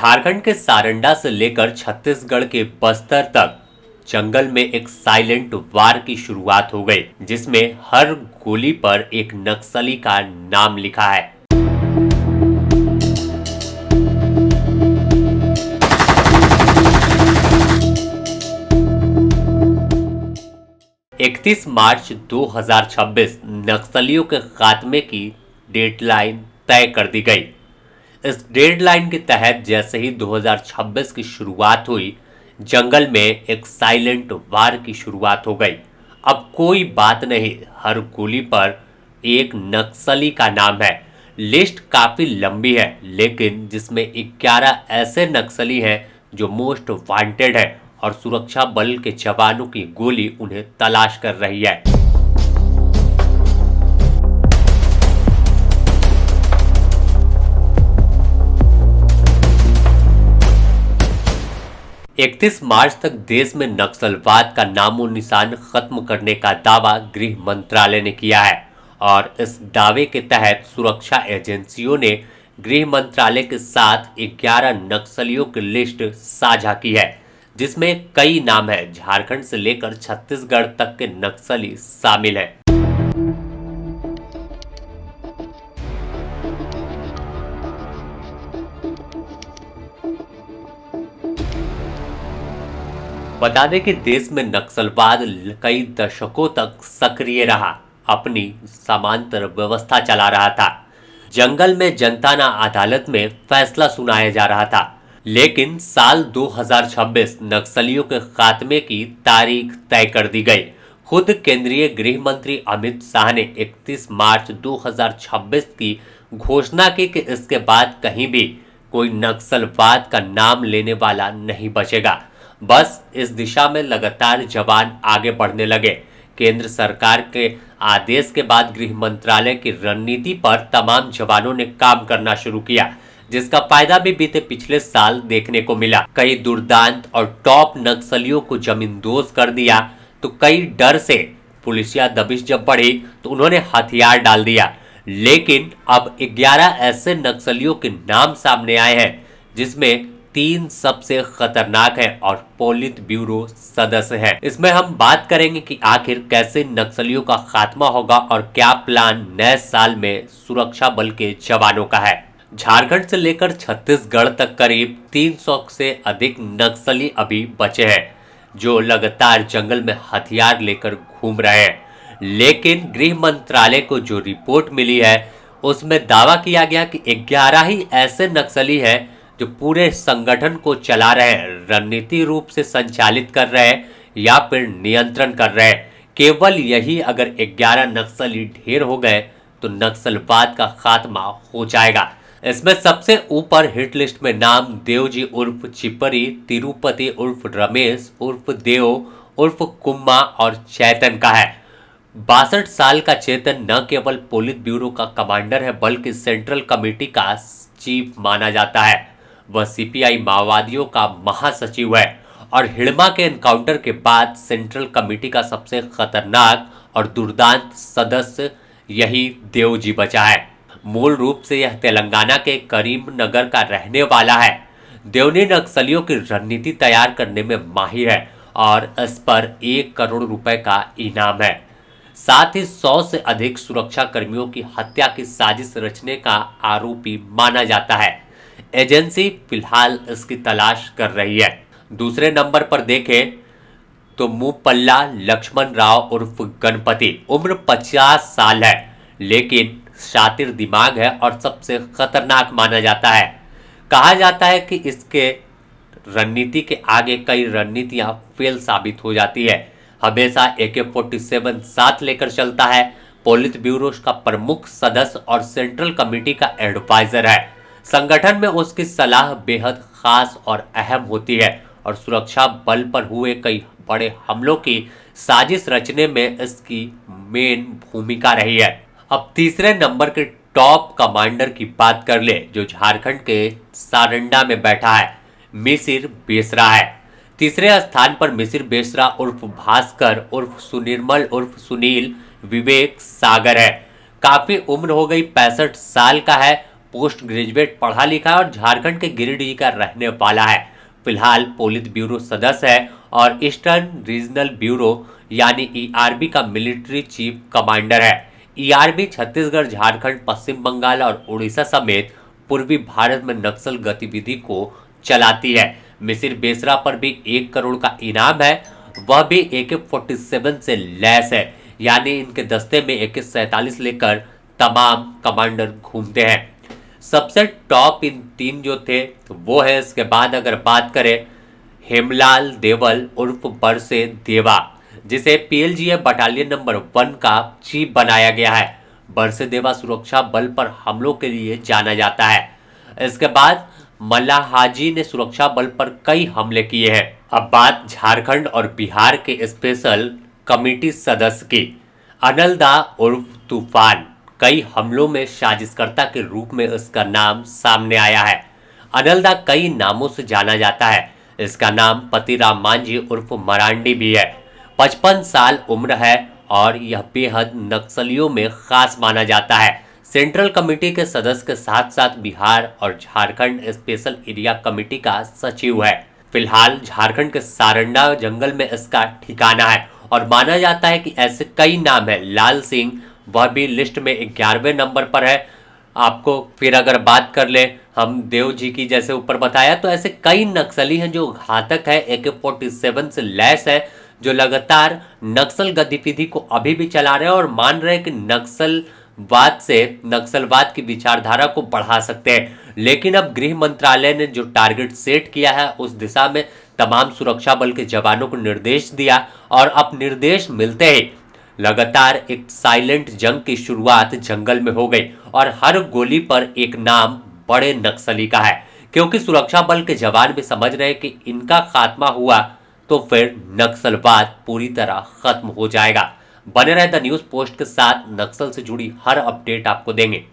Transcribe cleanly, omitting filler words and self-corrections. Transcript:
झारखंड के सारंडा से लेकर छत्तीसगढ़ के बस्तर तक जंगल में एक साइलेंट वार की शुरुआत हो गई, जिसमें हर गोली पर एक नक्सली का नाम लिखा है। 31 मार्च 2026 नक्सलियों के खात्मे की डेडलाइन तय कर दी गई। इस डेडलाइन के तहत जैसे ही 2026 की शुरुआत हुई, जंगल में एक साइलेंट वार की शुरुआत हो गई। अब कोई बात नहीं, हर गोली पर एक नक्सली का नाम है। लिस्ट काफी लंबी है, लेकिन जिसमें 11 ऐसे नक्सली हैं जो मोस्ट वांटेड है और सुरक्षा बल के जवानों की गोली उन्हें तलाश कर रही है। इकतीस मार्च तक देश में नक्सलवाद का नामो निशान खत्म करने का दावा गृह मंत्रालय ने किया है और इस दावे के तहत सुरक्षा एजेंसियों ने गृह मंत्रालय के साथ 11 नक्सलियों की लिस्ट साझा की है, जिसमें कई नाम है। झारखंड से लेकर छत्तीसगढ़ तक के नक्सली शामिल हैं। बता दें कि देश में नक्सलवाद कई दशकों तक सक्रिय रहा, अपनी समांतर व्यवस्था चला रहा था। जंगल में जनता ना अदालत में फैसला सुनाया जा रहा था। लेकिन साल 2026 नक्सलियों के खात्मे की तारीख तय कर दी गई। खुद केंद्रीय गृह मंत्री अमित शाह ने 31 मार्च 2026 की घोषणा की कि इसके बाद कहीं भी कोई नक्सलवाद का नाम लेने वाला नहीं बचेगा। बस इस दिशा में लगातार जवान आगे बढ़ने लगे। केंद्र सरकार के आदेश के बाद गृह मंत्रालय की रणनीति पर तमाम जवानों ने काम करना शुरू किया, जिसका फायदा भी बीते पिछले साल देखने को मिला। कई दुर्दांत और टॉप नक्सलियों को जमींदोज कर दिया, तो कई डर से पुलिसिया दबिश जब बढ़ी तो उन्होंने हथियार डाल दिया। लेकिन अब 11 ऐसे नक्सलियों के नाम सामने आए हैं, जिसमें 3 सबसे खतरनाक हैं और पोलित ब्यूरो सदस्य हैं। इसमें हम बात करेंगे कि आखिर कैसे नक्सलियों का खात्मा होगा और क्या प्लान नए साल में सुरक्षा बल के जवानों का है। झारखंड से लेकर छत्तीसगढ़ तक करीब 300 से अधिक नक्सली अभी बचे हैं, जो लगातार जंगल में हथियार लेकर घूम रहे हैं। लेकिन गृह मंत्रालय को जो रिपोर्ट मिली है, उसमें दावा किया गया कि 11 ही ऐसे नक्सली हैं जो पूरे संगठन को चला रहे हैं, रणनीतिक रूप से संचालित कर रहे हैं या फिर नियंत्रण कर रहे हैं। केवल यही अगर 11 नक्सली ढेर हो गए तो नक्सलवाद का खात्मा हो जाएगा। इसमें सबसे ऊपर हिट लिस्ट में नाम देवजी उर्फ चिपरी, तिरुपति उर्फ रमेश उर्फ देव उर्फ कुम्मा और चैतन का है। 62 साल का चेतन न केवल पोलित ब्यूरो का कमांडर है, बल्कि सेंट्रल कमेटी का चीफ माना जाता है। वह सीपीआई माओवादियों का महासचिव है और हिड़मा के एनकाउंटर के बाद सेंट्रल कमेटी का सबसे खतरनाक और दुर्दांत सदस्य यही देवजी बचा है। मूल रूप से यह तेलंगाना के करीमनगर का रहने वाला है। देव नक्सलियों की रणनीति तैयार करने में माहिर है और इस पर 1 करोड़ रुपए का इनाम है। साथ ही 100 से अधिक सुरक्षा कर्मियों की हत्या की साजिश रचने का आरोपी माना जाता है। एजेंसी फिलहाल इसकी तलाश कर रही है। दूसरे नंबर पर देखें तो मुपल्ला लक्ष्मण राव उर्फ गणपति, उम्र 50 साल है, लेकिन शातिर दिमाग है और सबसे खतरनाक माना जाता है। कहा जाता है कि इसके रणनीति के आगे कई रणनीतियां फेल साबित हो जाती है। हमेशा AK-47 साथ लेकर चलता है। पोलित ब्यूरो का प्रमुख सदस्य और सेंट्रल कमेटी का एडवाइजर है। संगठन में उसकी सलाह बेहद खास और अहम होती है और सुरक्षा बल पर हुए कई बड़े हमलों की साजिश रचने में इसकी मेन भूमिका रही है। अब तीसरे नंबर के टॉप कमांडर की बात कर ले, जो झारखंड के सारंडा में बैठा है, मिसिर बेसरा है। तीसरे स्थान पर मिसिर बेसरा उर्फ भास्कर उर्फ सुनिर्मल उर्फ सुनील विवेक सागर है। काफी उम्र हो गई, 65 साल का है। पोस्ट ग्रेजुएट पढ़ा लिखा है और झारखंड के गिरिडीह का रहने वाला है। फिलहाल पोलित ब्यूरो सदस्य है और ईस्टर्न रीजनल ब्यूरो यानी ईआरबी का मिलिट्री चीफ कमांडर है। ईआरबी छत्तीसगढ़, झारखंड, पश्चिम बंगाल और उड़ीसा समेत पूर्वी भारत में नक्सल गतिविधि को चलाती है। मिसिर बेसरा पर भी 1 करोड़ का इनाम है, वह भी AK-47 से लैस है, यानी इनके दस्ते में AK-47 लेकर तमाम कमांडर घूमते हैं। सबसे टॉप इन 3 जो थे वो है। इसके बाद अगर बात करें हेमलाल देवल उर्फ बरसे देवा, जिसे PLGA बटालियन नंबर 1 का चीफ बनाया गया है। बरसे देवा सुरक्षा बल पर हमलों के लिए जाना जाता है। इसके बाद मल्लाह हाजी ने सुरक्षा बल पर कई हमले किए हैं। अब बात झारखंड और बिहार के स्पेशल कमेटी सदस्य की। अनलदा उर्फ तूफान, कई हमलों में साजिशकर्ता के रूप में इसका नाम सामने आया है। अनलदा कई नामों से जाना जाता है। इसका नाम पतिराम मांझी उर्फ मरांडी भी है। 55 साल उम्र है और यह बेहद नक्सलियों में खास माना जाता है। सेंट्रल कमेटी के सदस्य के साथ साथ बिहार और झारखंड स्पेशल एरिया कमेटी का सचिव है। फिलहाल झारखंड के सारंडा जंगल में इसका ठिकाना है और माना जाता है कि ऐसे कई नाम है। लाल सिंह, वह भी लिस्ट में 11वें नंबर पर है। आपको फिर अगर बात कर ले हम देव जी की, जैसे ऊपर बताया, तो ऐसे कई नक्सली हैं जो घातक है, AK-47 से लैस है, जो लगातार नक्सल गतिविधि को अभी भी चला रहे हैं और मान रहे हैं कि नक्सलवाद से नक्सलवाद की विचारधारा को बढ़ा सकते हैं। लेकिन अब गृह मंत्रालय ने जो टारगेट सेट किया है उस दिशा में तमाम सुरक्षा बल के जवानों को निर्देश दिया और अब निर्देश मिलते ही लगातार एक साइलेंट जंग की शुरुआत जंगल में हो गई और हर गोली पर एक नाम बड़े नक्सली का है, क्योंकि सुरक्षा बल के जवान भी समझ रहे हैं कि इनका खात्मा हुआ तो फिर नक्सलवाद पूरी तरह खत्म हो जाएगा। बने रहे द न्यूज पोस्ट के साथ, नक्सल से जुड़ी हर अपडेट आपको देंगे।